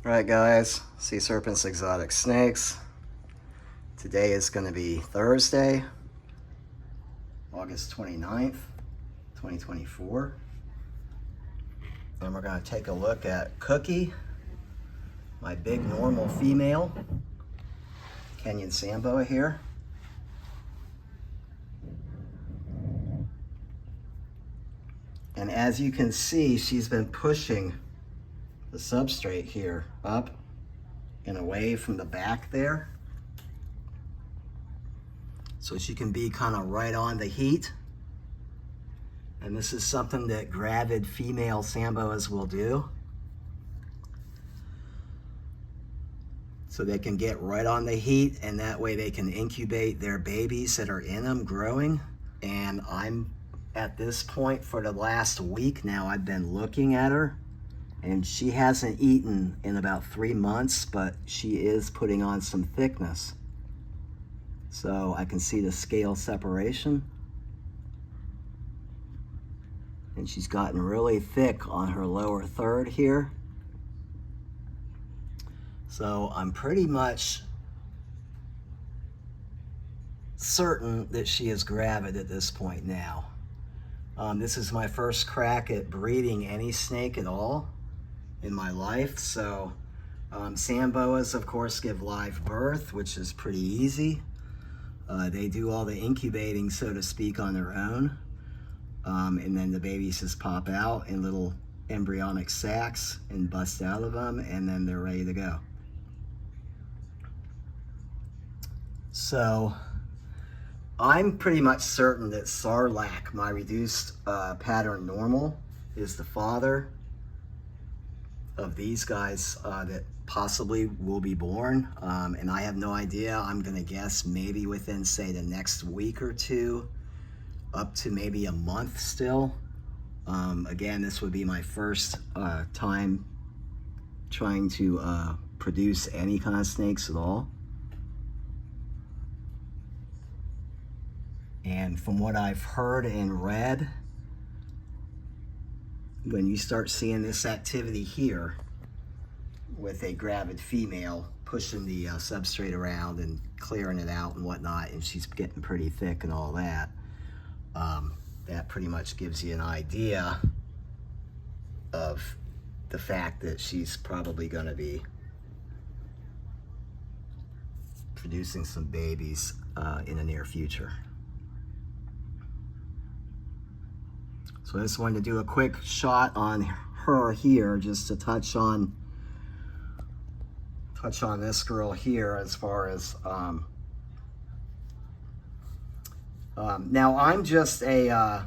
Alright guys, C-Serpent's Exotic Snakes. Today is going to be Thursday, August 29th, 2024. And we're going to take a look at Cookie, my big normal female Kenyan Samboa here. And as you can see, she's been pushing the substrate here up and away from the back there, so she can be kind of right on the heat. And this is something that gravid female Samboas will do, so they can get right on the heat, and that way they can incubate their babies that are in them growing. And I'm at this point for the last week now, I've been looking at her, and she hasn't eaten in about 3 months, but she is putting on some thickness. So I can see the scale separation. And she's gotten really thick on her lower third here. So I'm pretty much certain that she is gravid at this point now. This is my first crack at breeding any snake at all in my life. So Samboas, of course, give live birth, which is pretty easy. They do all the incubating, so to speak, on their own. And then the babies just pop out in little embryonic sacs and bust out of them, and then they're ready to go. So I'm pretty much certain that Sarlacc, my reduced pattern normal, is the father of these guys that possibly will be born. And I have no idea. I'm gonna guess maybe within, say, the next week or two, up to maybe a month still. Again, this would be my first time trying to produce any kind of snakes at all. And from what I've heard and read, when you start seeing this activity here with a gravid female pushing the substrate around and clearing it out and whatnot, and she's getting pretty thick and all that, that pretty much gives you an idea of the fact that she's probably going to be producing some babies in the near future. So I just wanted to do a quick shot on her here, just to touch on this girl here as far as now I'm just a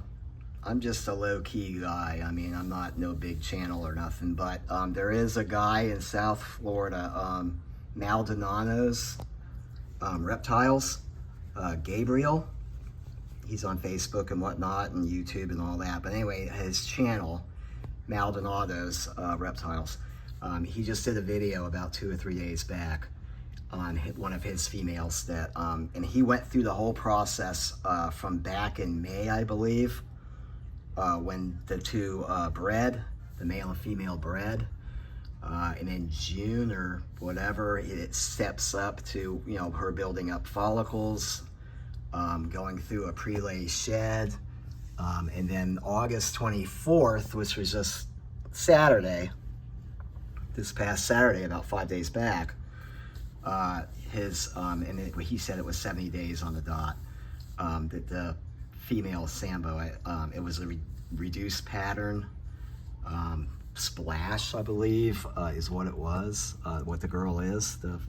low-key guy. I mean, I'm not no big channel or nothing, but there is a guy in South Florida, Maldonado's reptiles, Gabriel. He's on Facebook and whatnot, and YouTube and all that. But anyway, his channel, Maldonado's reptiles, he just did a video about 2 or 3 days back on one of his females that, and he went through the whole process from back in May, I believe, when the two bred, the male and female bred, and in June or whatever, it steps up to, you know, her building up follicles, going through a prelay shed, and then August 24th, which was just Saturday, this past Saturday, about 5 days back, he said it was 70 days on the dot, that the female Sambo, it was a reduced pattern, splash, I believe, is what it was, what the girl is, the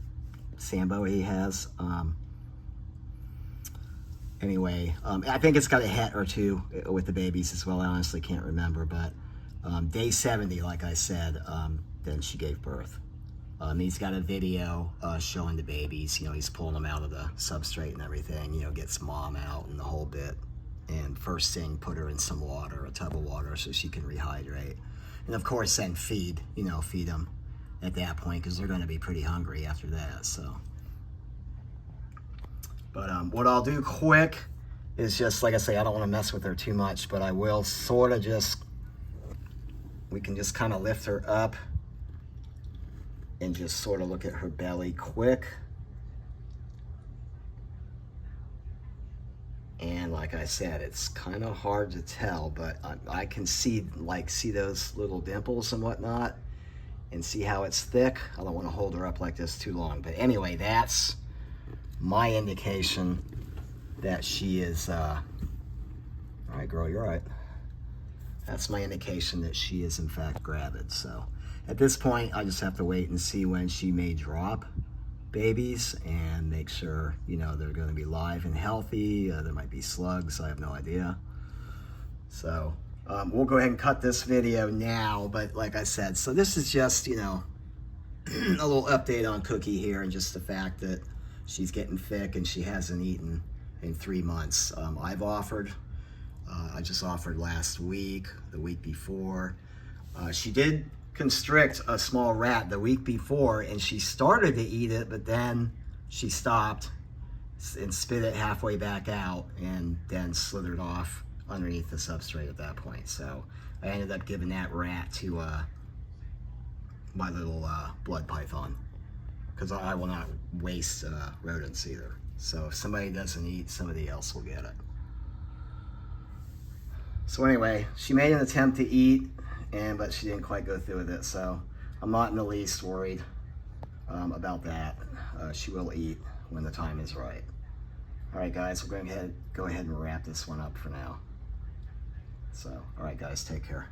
Sambo he has. Anyway, I think it's got a het or two with the babies as well. I honestly can't remember, but day 70, like I said, then she gave birth. He's got a video showing the babies. You know, he's pulling them out of the substrate and everything. You know, gets mom out and the whole bit. And first thing, put her in some water, a tub of water, so she can rehydrate. And of course, then feed them at that point, because they're going to be pretty hungry after that. So. But what I'll do quick is just, like I say, I don't want to mess with her too much, but I will sort of just, we can just kind of lift her up and just sort of look at her belly quick. And like I said, it's kind of hard to tell, but I can see those little dimples and whatnot, and see how it's thick. I don't want to hold her up like this too long, but anyway, that's my indication that she is, all right, girl, you're right. That's my indication that she is in fact gravid. So at this point, I just have to wait and see when she may drop babies and make sure, you know, they're going to be live and healthy. There might be slugs, I have no idea. So we'll go ahead and cut this video now, but like I said, so this is just, you know, a little update on Cookie here, and just the fact that she's getting thick and she hasn't eaten in 3 months. I've offered, I just offered last week, the week before. She did constrict a small rat the week before, and she started to eat it, but then she stopped and spit it halfway back out, and then slithered off underneath the substrate at that point. So I ended up giving that rat to my little blood python, because I will not waste rodents either. So if somebody doesn't eat, somebody else will get it. So anyway, she made an attempt to eat, but she didn't quite go through with it. So I'm not in the least worried about that. She will eat when the time is right. All right, guys, we're going to go ahead and wrap this one up for now. So, all right, guys, take care.